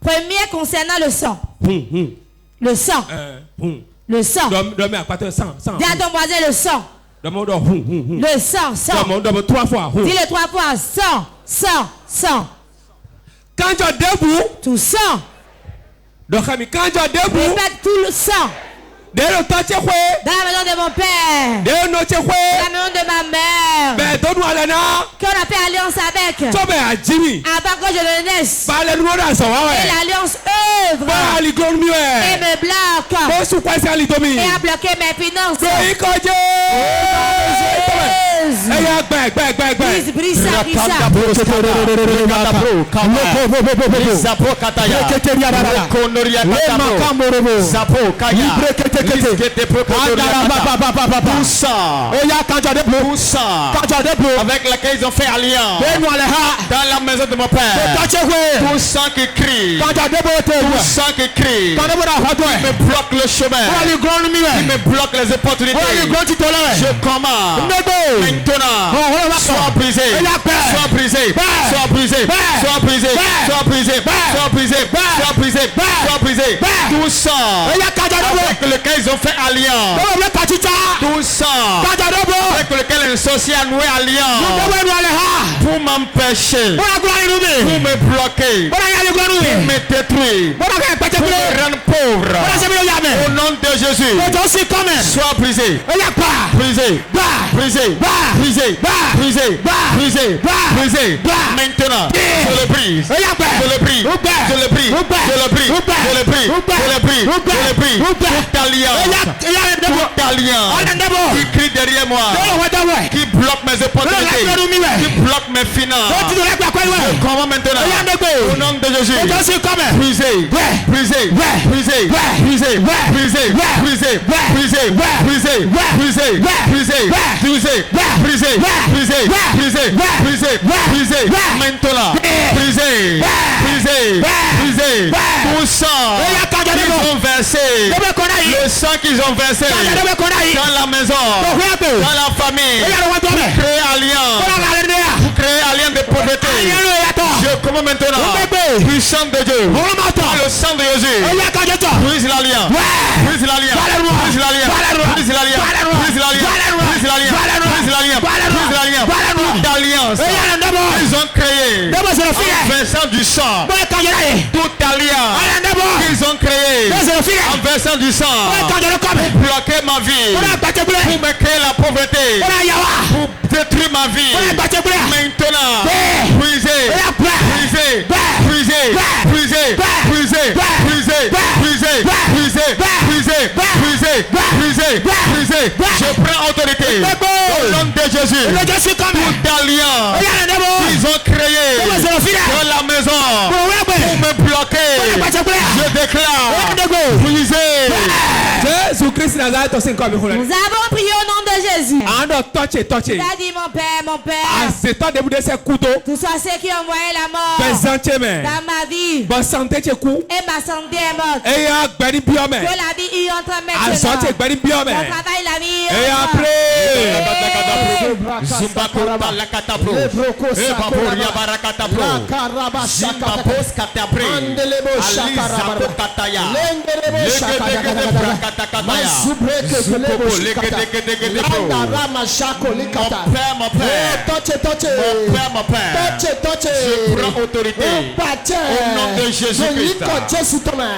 Premier concernant le sang. Le sang. Le sang. Dis à ton voisin le sang. Le sang, sang. Dis-le 3 fois. Sang, sang, sang. Quand tu es debout, tout sang. Répète tout le sang. Dans la maison de mon père. Dans la maison de ma mère. Qu'on a fait alliance avec. Avant que je ne naisse. Et l'alliance œuvre. Et me bloque. Et a bloqué mes finances. avec laquelle ils ont fait alliance dans la maison de mon père. Tout sang qui crie, tout sang qui crie, qui me bloque le chemin, qui me bloque les opportunités. Je commande maintenant, sois brisé, sois brisé, sois brisé, sois brisé, sois brisé, sois brisé, sois brisé, sois brisé. Tout sang avec lequel ils ont fait alliance, tout sang avec lequel un sorcier a noué alliance pour m'empêcher, pour me bloquer, pour me détruire, pour me rendre pauvre. Au nom de Jésus, sois brisé, brisé, brisé, brisé, brisé, brisé, brisé. Maintenant, je le brise, je le brise, je le brise, je le brise, je le brise, je le brise, je le brise. Toute alliance qui crie derrière moi, qui bloque mes opportunités, qui bloque mes finances. Comment maintenant? Au nom de Jésus, brisé, brisé, brisé, brisé, brisé, brisé, brisé, brisé, brisé, brisé, brisé, brisé, brisé, brisé, brisé, brisé, maintenant, brisé, brisé, brisé, tout sang qu'ils ont versé, le sang qu'ils ont versé dans la maison, dans la famille, créer alliance, créer alliance de pauvreté. Je commande maintenant, puissant de Dieu, par le sang de Jésus, brise l'alliance, brise l'alliance, brise l'alliance, brise l'alliance, brise l'alliance, brise l'alliance, brise l'alliance, brise l'alliance, toute alliance ils ont créé en versant du sang, toute alliance qu'ils ont créé en versant du sang pour bloquer ma vie, pour me créer la pauvreté, pour détruire ma vie. Maintenant, brisez, brisez, brisez, brisez, brisez, brisez, brisez, brisez, brisez, brisez, brisez, brisez. Je prends autorité au nom de Jésus. Toute alliance qu'ils ont créé dans la maison pour me bloquer, je déclare brisé. Nous avons prié au nom de Jésus. Il a dit mon père, tout soit ceux qui ont envoyé la mort dans ma vie, et ma santé est morte, que la vie y entre maintenant, mon travail la vie y mon père, je prends autorité au nom de Jésus-Christ.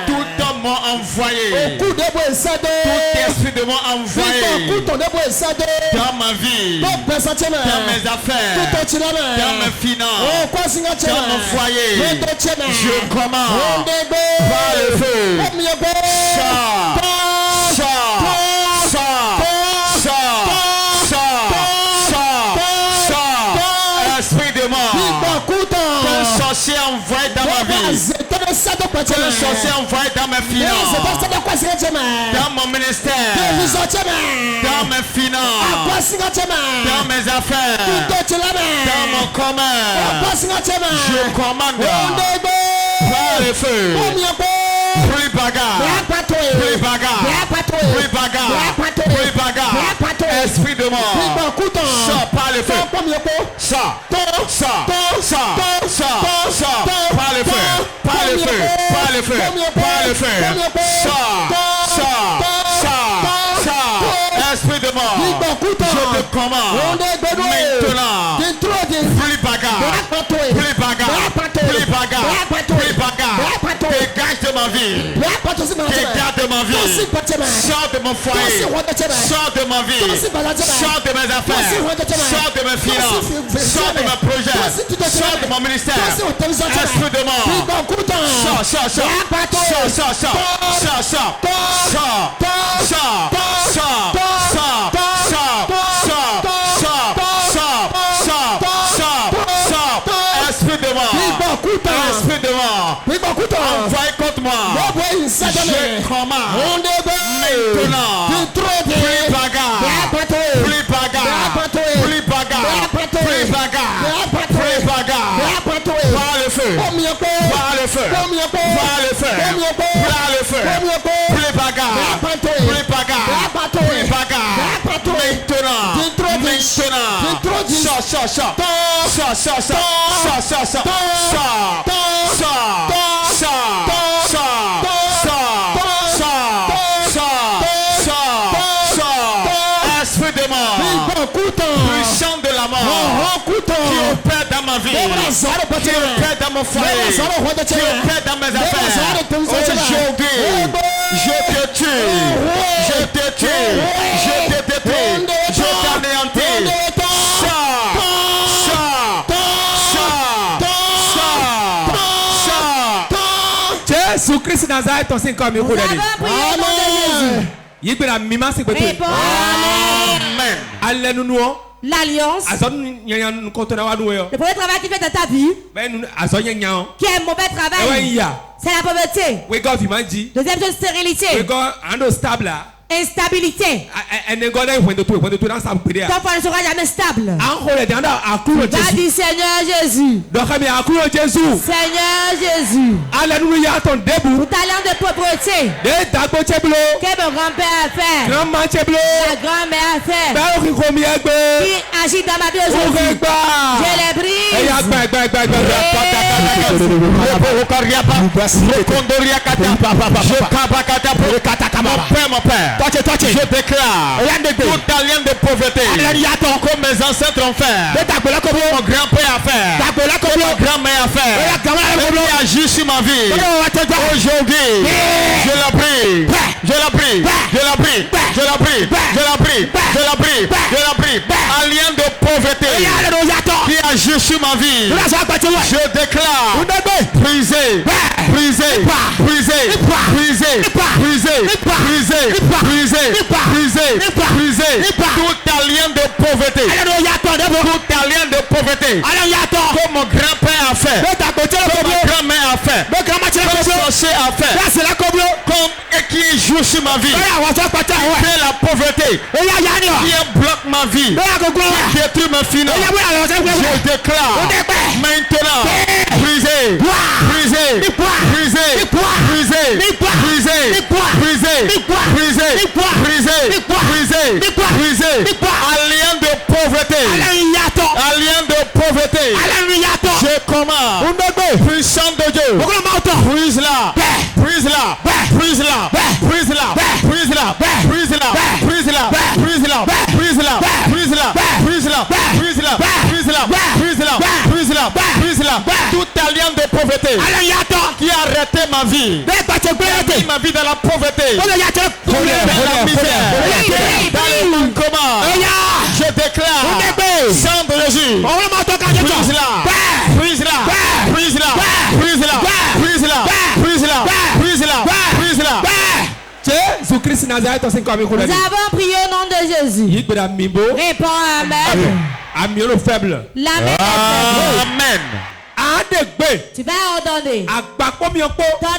Tout homme m'a envoyé, tout esprit de moi envoyé dans ma vie, dans mes affaires, dans mes finances, dans mon foyer. Je commande par le feu, esprit de mort, qu'un sorcier envoyé dans ma vie, qu'un sorcier envoyé dans mes finances, dans mon ministère, dans mes finances, dans mes affaires, dans mon commerce. Je commande par le feu, plus bagarre, plus bagarre, plus bagarre, plus bagarre. Esprit de mort, sors par le feu, sors, sors, sors, sors, sors, Par le feu. Par le feu. Sors. Esprit de mort. Je te commande. Maintenant. Plus bagarre. Plus bagarre. Plus bagarre. Plus bagarre. Dégage de ma vie. Dégage de ma vie. Sors de mon foyer. Sors de ma vie. Sors de mes affaires. Sors de mes finances. Sors de mes projets. Sors de mon ministère. Esprit de mort. Sors. Esprit de mort. Esprit de mort. Envoyez contre moi. Je commande. Maintenant. Plus bagarre. Plus bagarre. Plus bagarre. Plus bagarre. Plus bagarre. Par le feu. Par le feu. Par le feu. Par le feu. Plus bagarre. Plus bagarre. Plus bagarre. Maintenant. Esprit de mort, puissant de la mort, qui opère dans ma vie, qui opère dans mon foyer, qui opère dans mes affaires. Aujourd'hui, je te tue, je te tue, je te détruis, je t'anéantis. Jésus Christ Nazareth, on s'est comme il faut Amen. L'alliance. Le premier travail qui fait dans ta vie, qui est un mauvais travail, c'est la pauvreté. Deuxième chose, stérilité. Instabilité. Ton foi ne sera jamais stable. Va dire Seigneur Jésus. Seigneur Jésus. Alléluia, ton debout. Tout talent de pauvreté. Que mon grand-père a fait. Ma grand-mère a fait. Qui agit dans ma vie aujourd'hui. Je les brise. Mon père. Je déclare toute alliance de pauvreté comme mes ancêtres ont fait, mon grand-père a fait, mon grand-mère a fait, et qui agit sur ma vie. Aujourd'hui, je la prie, je la prie, je la prie, je la prie, je la prie, je la prie, je la prie. Alliance de pauvreté qui agit sur ma vie. Je déclare brisé, brisé, brisé, brisé, brisé, brisé, brisé, brisé, brisé. Toute alliance de pauvreté, toute alliance de pauvreté, comme mon grand-père a fait, comme ma grand-mère a fait, comme mon sorcier a fait, comme et qui joue sur ma vie, qui fait la pauvreté, qui bloque ma vie, qui détruit ma finance. Je déclare maintenant brisé, brisé, brisé, brisé, brisé, brisé, brisé, brisé, brisé, brisé. Alliance de pauvreté, alliance de pauvreté. Je commande, puissant de Dieu, brise-la, brise-la, brise-la, brise-la, brise-la, brise-la, brise-la, brise-la, brise-la, brise-la, brise-la, brise-la, brise-la, brise-la, brise-la, brise-la. Toute alliance de pauvreté qui a arrêté ma vie, qui a mis ma vie dans la pauvreté, dans la misère, dans le manquement. Je déclare, sang de Jésus, brise-la, brise-la, brise-la, brise-la, brise-la, brise-la, brise-la, brise-la. Jésus-Christ Nazareth, on s'est comme il faut. Nous avons prié au nom de Jésus. Réponds Amen. Amen le faible. L'amen. Amen. Tu vas ordonner. Ton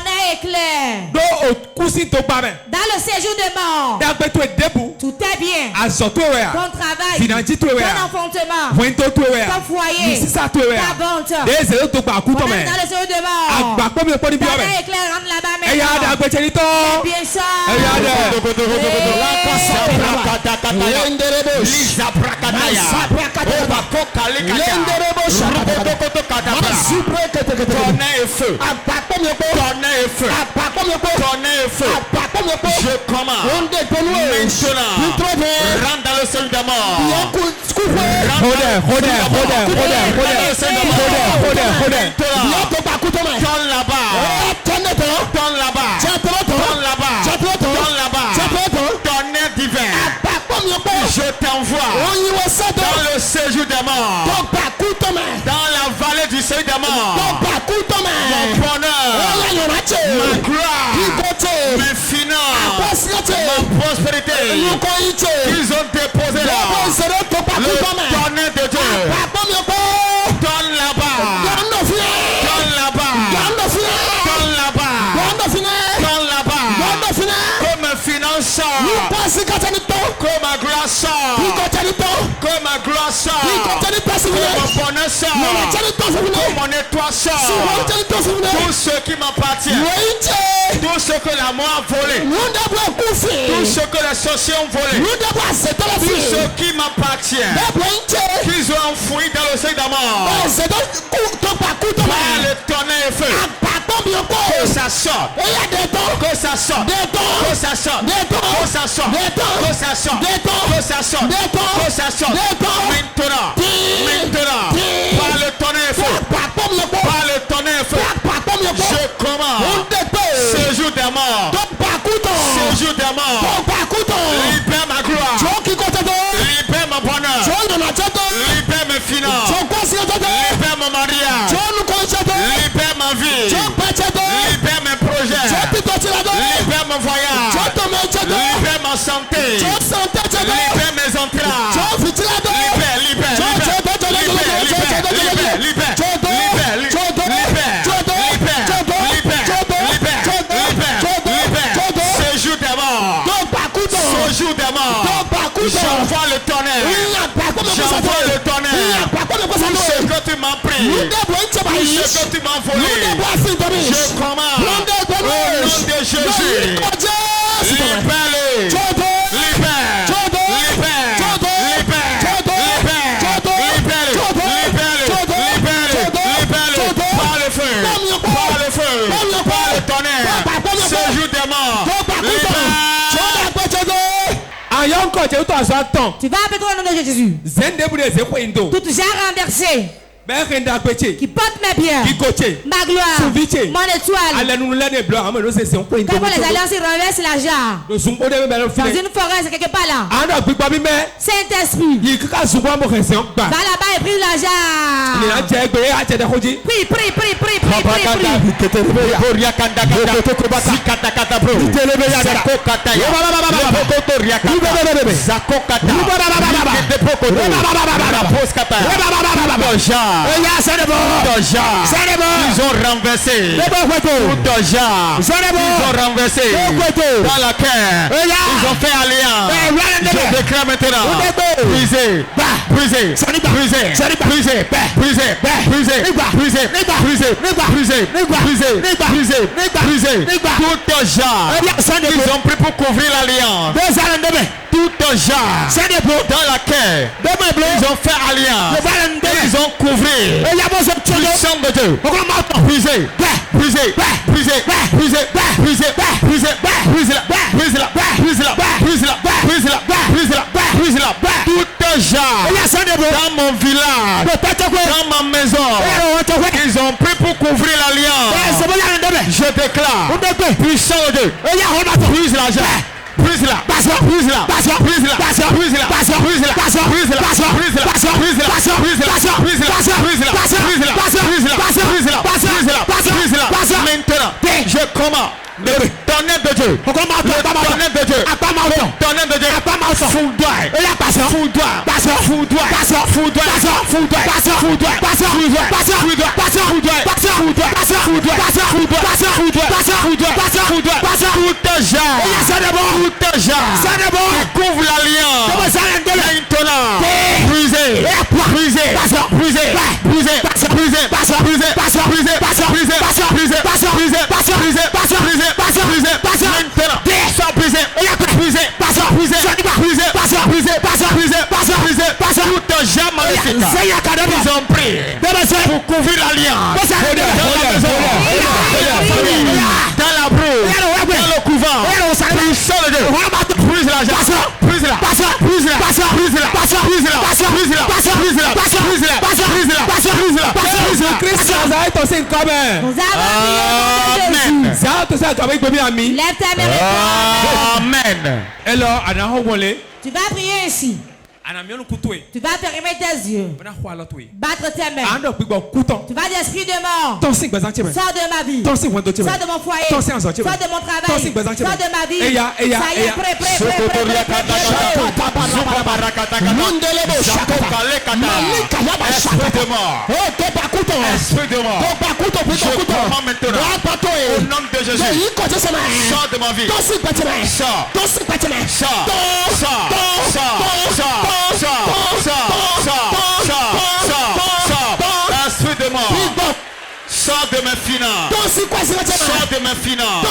œil est clair. Dans le séjour de mort. Tout est bien. Ton travail. Ton enfantement. Ton foyer. Ta vente. Dans le séjour de mort. Ton œil est clair. Rentre là-bas maintenant. C'est bien ça. Tonnerre et feu. Tonnerre et feu. Tonnerre et feu. Je commande. Maintenant. Rentre dans le sol de mort. Tourne là-bas. Tourne là-bas. Tourne là-bas. Tourne là-bas. Tonnerre divin. Je t'envoie dans le séjour des morts. Dans la vallée du séjour des morts. Mon bonheur, ma gloire, mes finances, ma prospérité, ils ont déposé là. Le tonnerre de Dieu. Donne là-bas. Donne là-bas. Donne là-bas. Donne là-bas. Que mes finances sortent. Que ma gloire sorte. Que ma gloire sorte. Que mon bonheur sorte. Que mon étoile sorte. Tout ce qui m'appartient. Tout ce que la mort a volé. Tout ce que les sorciers ont volé. Tout ce qui m'appartient. Qu'ils ont enfoui dans le sein de la mort. Par le tonnerre et feu. Que ça sorte. Que ça sorte. Que ça sorte. Que ça sorte. Que ça sorte. Que ça sorte. Que ça sorte. Maintenant. Maintenant. Par le tonnerre et feu. Par le tonnerre et feu. Je commande. Séjour des morts. Séjour des morts. Libère ma gloire. Libère mon bonheur. Libère mes finances. Libère mon mariage. Libère ma vie. Libère mes projets. Libère mon voyage. Libère ma santé. Libère mes entrailles. Libère. Séjour des morts. Séjour des morts. J'envoie le tonnerre. J'envoie le tonnerre. Tout ce que tu m'as pris. Tout ce que tu m'as volé. Je commande. Au nom de Jésus. Libère-les. Tu vas appeler au nom de Jésus. Tout genre renversé qui porte mes biens, ma gloire, mon étoile. Quand les alliances renversent la jarre dans une forêt, c'est quelque part là. Saint-Esprit va là-bas et prise la jarre. Prie. Ils ont renversé dans la terre. Ils ont fait alliance. Je déclare maintenant brisé. Tout genre ils ont pris pour couvrir l'alliance. Tout genre dans laquelle ils ont fait alliance. Ils ont couvert puissant de Dieu. Brisé. Tout genre dans mon village, dans ma maison, ils ont pris pour couvrir l'alliance. Je déclare puissant de Dieu. Brise la jarre. Brise-la. Maintenant, je commande. Le tonnerre de Dieu. Le tonnerre de Dieu. Le tonnerre de Dieu. Couvre l'alliance. Maintenant, brisé. Ils ont pris pour couvrir l'alliance. Dans la brousse, dans le couvent, puissant de Dieu. Brise-la, brise-la, brise-la, brise-la, brise-la, brise-la, brise-la, brise-la, brise-la, brise-la. Christ Nazareth aussi comme. Amen. Lève ta main. Amen. Alors, tu vas prier ici. Tu vas fermer tes yeux. Battre tes mains. Tu vas l'esprit de mort. Sors de ma vie. Sors de mon foyer. Sors de mon travail. Sors de ma vie. Ça y est, prêt. Esprit de mort. Esprit de mort. Je commande maintenant. Au nom de Jésus. Sors de ma vie. Sors. Esprit de mort. Sors de mes finances. Sors de mes finances.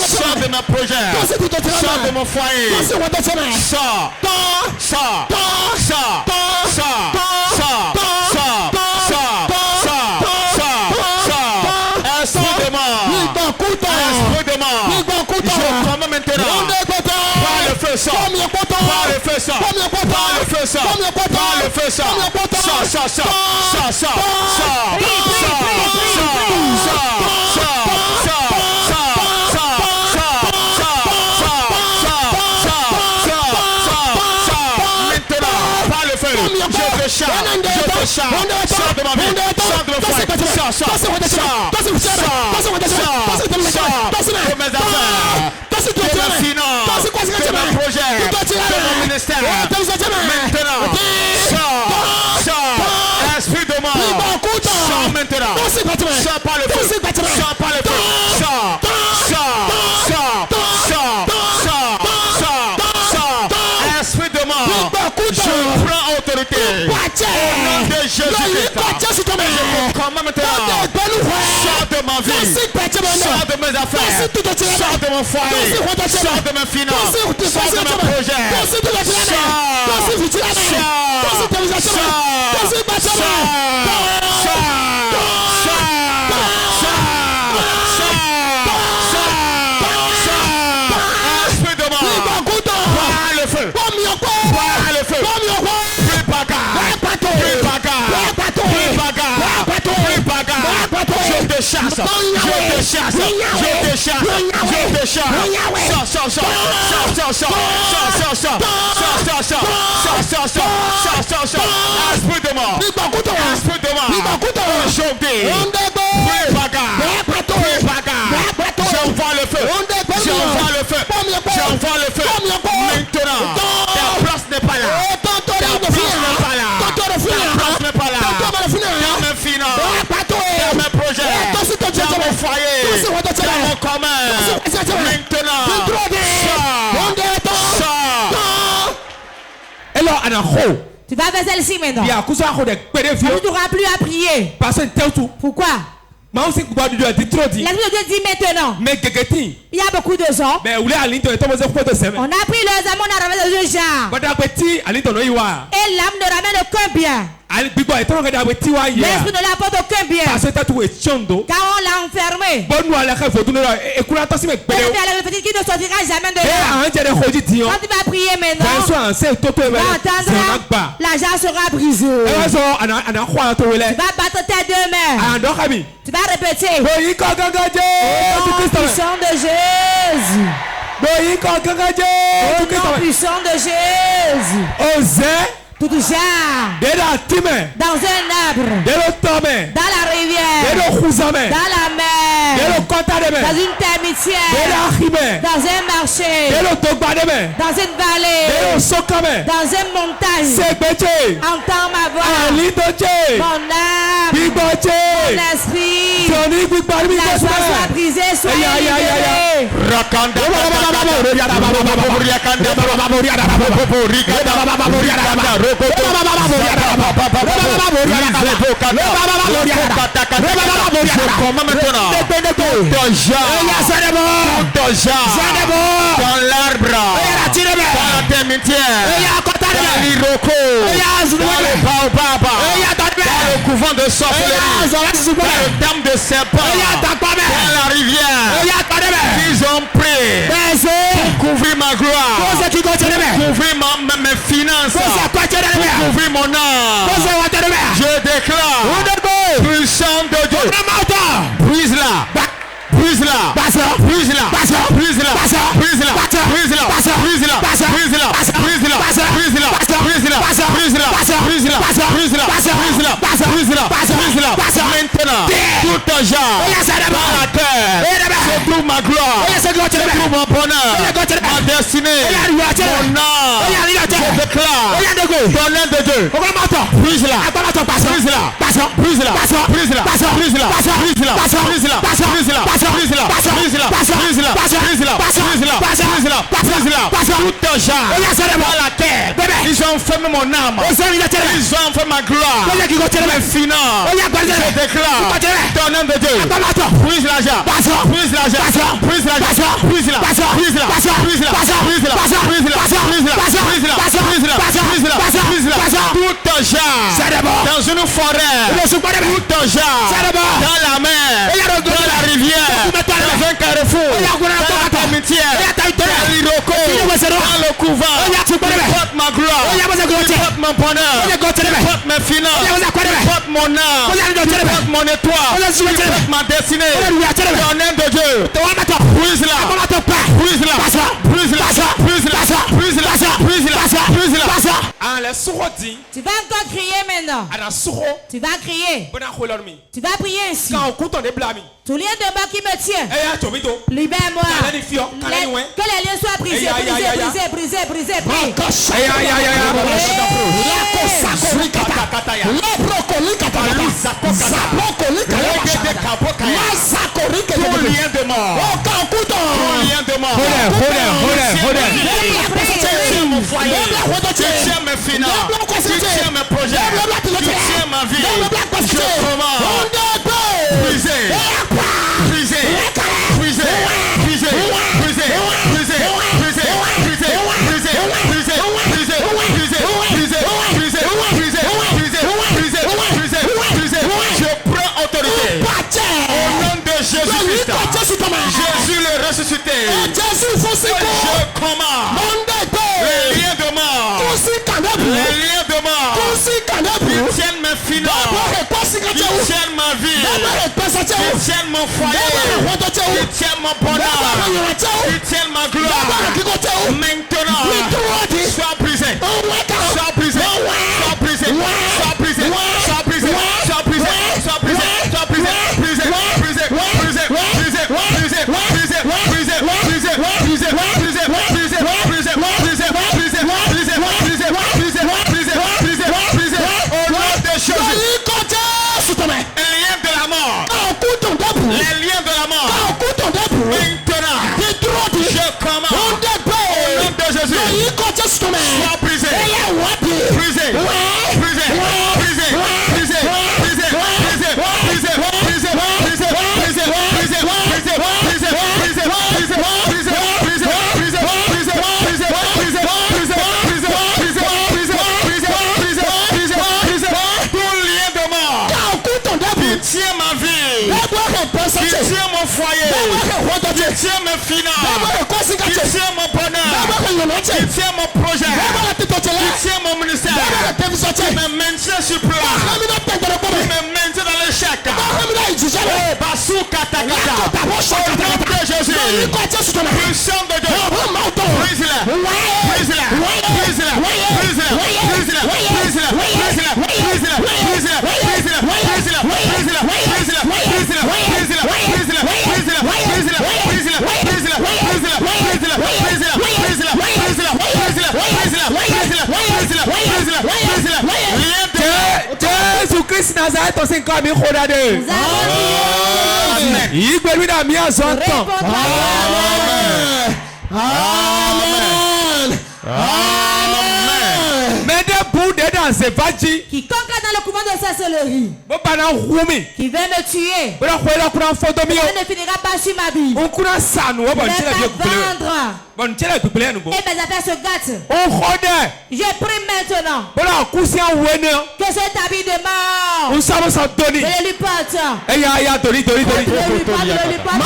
Sors de mes projets. Sors de mon foyer. Sors. Esprit de mort. Esprit de mort. Je commande maintenant. Par le feu, sors. Par le feu, sors. Par le feu, sors. Par le feu, sors. Sors de ma vie, sors de mon foyer, sors de mes affaires, de mes finances, de mes projets, de mon ministère. Maintenant, sors, esprit de mort, sors maintenant, sors par le feu, sors par le feu, sors, esprit de mort, je prends autorité. Au nom de Jésus-Christ, je commande maintenant. Sors de ma vie, sors de mes affaires, sors de mon foyer, sors de mes finances, sors de mes projets. Esprit de mort, par le feu, je te chasse. Esprit de mort, aujourd'hui, j'envoie le feu, maintenant, ta place n'est pas là, dans mes finances, dans mes projets, dans mon foyer, dans mon commun, maintenant, tu vas vers celle-ci maintenant. Tu n'auras plus à prier. Pourquoi? L'Esprit de Dieu dit maintenant. Il y a beaucoup de gens. On a pris leurs âmes, on a ramené de gens. Et l'âme ne ramène aucun bien. L'esprit ne l'apporte aucun bien. Car on l'a enfermé. Il y a la petite qui ne sortira jamais de là. Quand tu vas prier maintenant, tu vas entendre, l'argent sera brisé. Tu vas battre tes deux mains. Tu vas répéter. Au nom puissant de Jésus. Au nom puissant de Jésus. Tout genre, dans un arbre, dans la rivière, dans la mer, dans une termitière, dans un marché, dans une vallée, dans une montagne. Entends ma voix, mon âme, mon esprit, la joie soit brisée, soit libérée. Dans l'arbre, dans la termitière, dans l'iroko, dans le baobab, dans le couvent de sorcellerie, dans le dame de serpent, dans la rivière, ils ont pris pour couvrir ma gloire, pour couvrir mes finances, pour couvrir mon âme. Je déclare, puissant de Dieu, brise-la. Brise-la, brise-la, brise-la, brise-la, brise-la, brise-la, brise-la, brise-la, brise-la, brise-la, brise-la, brise-la. Maintenant, tout ton genre, dans la terre, se trouve ma gloire, se trouve mon bonheur, ma destinée, mon âme. Je déclare, dans l'aide de Dieu, brise-la, brise-la, brise-la, brise-la, brise-la, brise-la, brise-la. Tout ton genre dans la terre. Ils ont fermé mon âme. Ils ont fait ma gloire. Mes finances. Je déclare ton nom de Dieu. Brise l'argent. Brise l'argent. Brise l'argent. Brise la. Brise la. Brise la. Brise la. Brise la. Brise la. Brise la. Brise la. Brise la. Tout ton genre dans une forêt. Tout ton genre dans la mer. Dans la rivière. Dans un carrefour, dans la cimetière, dans l'Iroko, dans le couvent, il porte ma gloire, il porte mon bonheur, il porte mes finances, il porte mon âme, il porte mon étoile, il porte ma destinée. Dans le nom de Dieu, brise-la, brise-la, brise-la, brise-la, brise-la, brise-la, brise-la. Tu vas encore crier maintenant. Tu vas crier. Tu vas prier ainsi. Tous les débats qui me tiennent, libère-moi. Que les liens soient brisés, brisés, brisés, brisés. Tu tiens mes finances, tu tiens mes projets, tu tiens ma vie. Je commande. Brisez, brisez, brisez, brisez, brisez, brisez, brisez, brisez, brisez, brisez, brisez, brisez, brisez, brisez, brisez, brisez. Je prends autorité au nom de Jésus-Christ. Jésus le ressuscité. Je commande les liens de mort. Les liens de mort. Ils tiennent mes finances. Ils tiennent ma vie. Ils tiennent mon foyer. Ils tiennent mon bonheur. Ils tiennent ma gloire. Maintenant, sois brisé. Sois brisé. Sois brisé. Sois brisé. Sois brisé. Sois brisé. Sois brisé. Sois brisé. Brisé. Brisé. Brisé. Brisé. Brisé. Brisé. Brisé. Brisé. Brisé. Brisé. Brisé. Brisé. Brisé. Les liens de la mort. Maintenant, je commande au nom de Jésus. Sois brisé. Brisé. Brisé. Brisé. Brisé. Brisé. Brisé. Brisé. Brisé. Brisé. Brisé. Brisé. Brisé. Brisé. Brisé. Brisé. Brisé. Brisé. Tiens ma vie, qui tient mon foyer, qui tient mes finances, qui tient mon bonheur, qui tient mon projet, qui tient mon ministère, qui me maintient sur place, qui me maintient dans l'échec. Oh, Bassou Katakata, au nom de Jésus, puissant de Dieu, brise-la, brise-la, brise-la, brise-la, brise-la, brise-la, brise-la, brise-la, brise-la, brise-la, brise-la, Jésus-Christ Nazareth, on s'est encore mis rodade. Amen. Il peut lui donner un temps. Amen. Amen. Mais debout dedans Quiconque est dans le couvent de sorcellerie, qui veut me tuer, ne finira pas sur ma vie. Il va vendre. Et mes affaires se gâtent. Je prie maintenant que cet habit de mort, je le lui porte. Je le lui porte.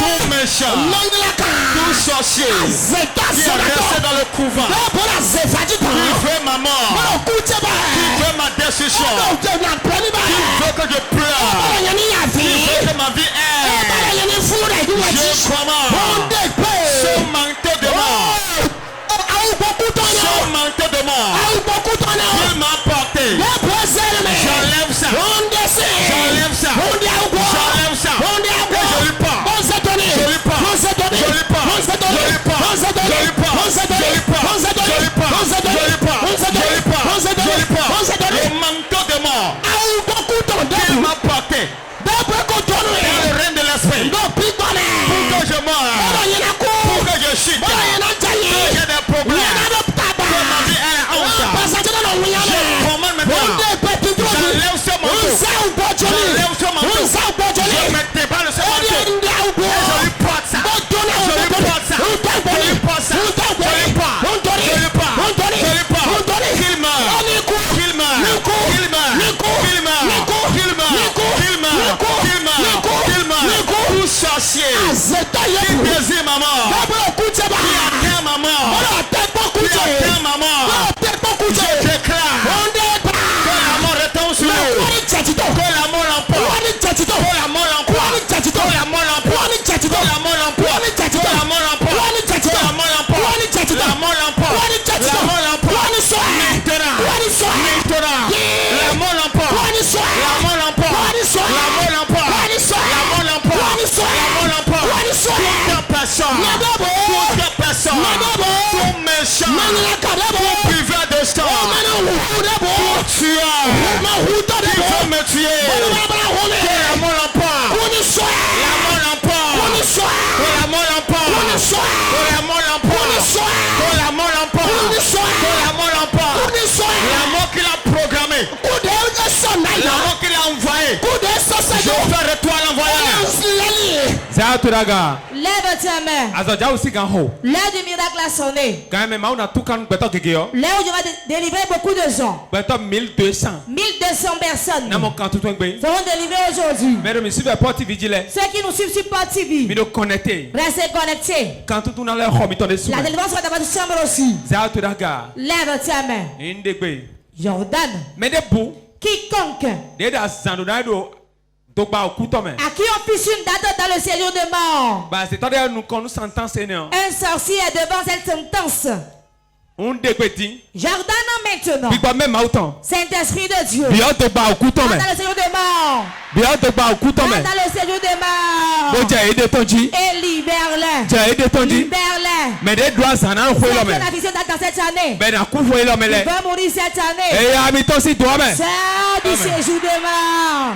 Tout méchant, tout sorcier qui est resté dans le couvent, qui veut ma mort, qui veut ma destruction, qui veut que je pleure, qui veut que ma vie aille. Je commande ce manteau de mort, ce manteau de mort qu'il m'a porté. J'enlève ça, j'enlève ça, j'enlève ça, et je lui porte. Le manteau de mort qu'il m'a porté dans le règne de l'esprit pour que je meure, pour que je chute, que j'ai des problèmes, que ma vie est honte. Je commande maintenant, j'enlève ce manteau, je me déballe de ce manteau et je lui porte ça, tout sorcier qui désire ma mort, qui atteint ma mort, je déclare que la mort retombe sur nous, que la mort l'emporte, que la mort l'emporte, que la mort l'emporte, que la mort l'emporte, que la mort l'emporte, que la mort l'emporte, que la mort l'emporte, la mort l'emporte, maintenant, la mort l'emporte, la mort l'emporte, la mort l'emporte, la mort l'emporte, toute personne, tout méchant, tout buveur de sang, tout tueur, qui veut me tuer, que la mort l'emporte, la mort l'emporte, la mort l'emporte, la mort l'emporte, la mort l'emporte, la mort l'emporte, la mort qu'il a programmée, la mort qu'il a envoyée, je vais retourner l'envoyer. Lève ta main. L'heure du miracle a sonné. L'heure où je vais délivrer beaucoup de gens. 1200 personnes seront délivrées aujourd'hui. Ceux qui nous suivent sur Port TV, restez connectés. La délivrance sera dans votre chambre aussi. Lève ta main. Jordan. Quiconque à qui on fiche une date dans le séjour de mort, un sorcier est devant cette sentence. Jordan maintenant, Saint-Esprit de Dieu, dans le séjour de mort, dans le séjour de mort, et libère-les, libère-les. Ceux qui ont la vision dans cette année, il va mourir cette année, sors du séjour de mort.